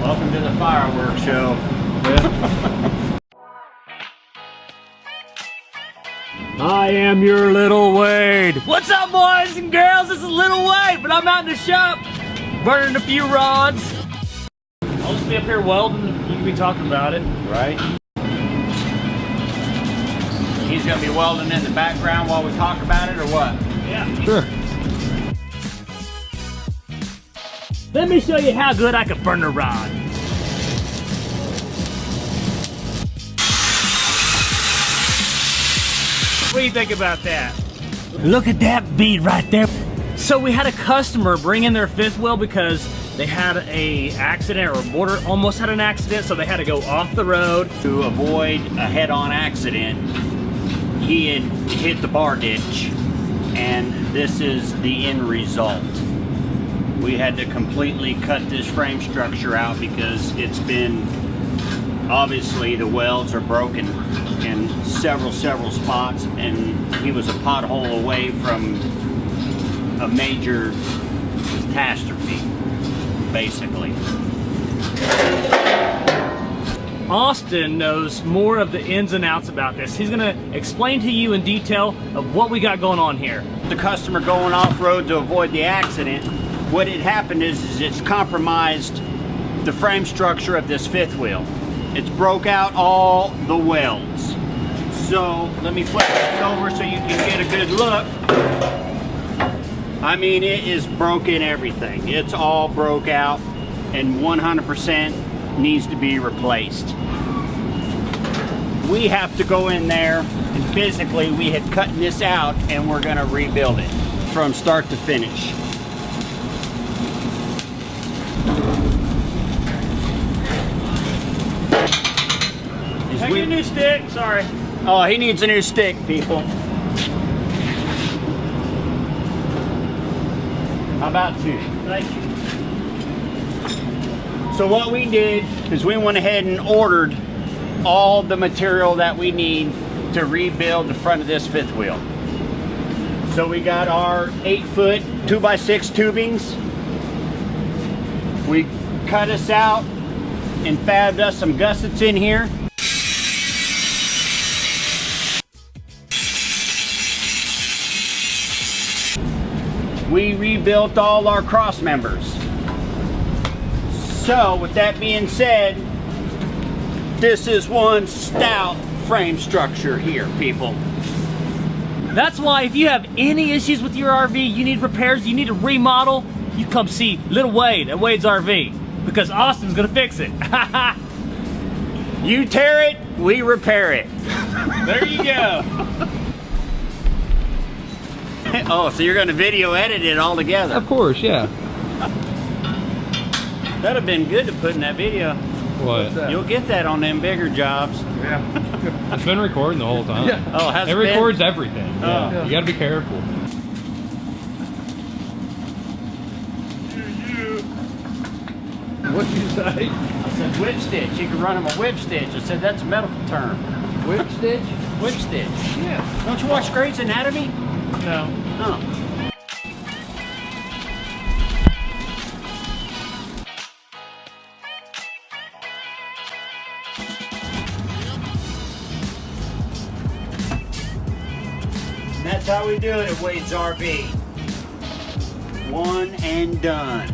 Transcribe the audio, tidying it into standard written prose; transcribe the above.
Welcome to the fireworks show. I am your Little Wade. What's up, boys and girls? This is Little Wade, but I'm out in the shop burning a few rods. I'll just be up here welding. You can be talking about it. Right. He's gonna be welding in the background while we talk about it, or what? Yeah. Sure. Let me show you how good I can burn a rod. What do you think about that? Look at that bead right there. So we had a customer bring in their fifth wheel because they had a accident, or almost had an accident, so they had to go off the road. To avoid a head-on accident, he had hit the bar ditch, and this is the end result. We had to completely cut this frame structure out because it's been, obviously the welds are broken in several spots, and he was a pothole away from a major catastrophe, basically. Austin knows more of the ins and outs about this. He's gonna explain to you in detail of what we got going on here. The customer going off-road to avoid the accident, what had happened is it's compromised the frame structure of this fifth wheel. It's broke out all the welds. So let me flip this over so you can get a good look. I mean, it is broken everything. It's all broke out and 100% needs to be replaced. We have to go in there and physically we had cut this out and we're gonna rebuild it from start to finish. I need a new stick, sorry. Oh, he needs a new stick, people. How about two? Thank you. So what we did is we went ahead and ordered all the material that we need to rebuild the front of this fifth wheel. So we got our 8-foot 2x6 tubings. We cut us out and fabbed us some gussets in here. We rebuilt all our cross members. So with that being said, this is one stout frame structure here, people. That's why if you have any issues with your RV, you need repairs, you need a remodel, you come see Little Wade at Wade's RV, because Austin's gonna fix it. You tear it, we repair it. There you go. Oh, so you're going to video edit it all together? Of course, yeah. That'd have been good to put in that video. What? You'll get that on them bigger jobs. Yeah. It's been recording the whole time. Yeah. Oh, has it been? records everything. Oh. Yeah. You gotta be careful. What'd you say? I said whip stitch. You can run them a whip stitch. I said that's a medical term. Whip stitch? Whip stitch. Yeah. Don't you watch Grey's Anatomy? No. Oh. And that's how we do it at Wade's RV. One and done.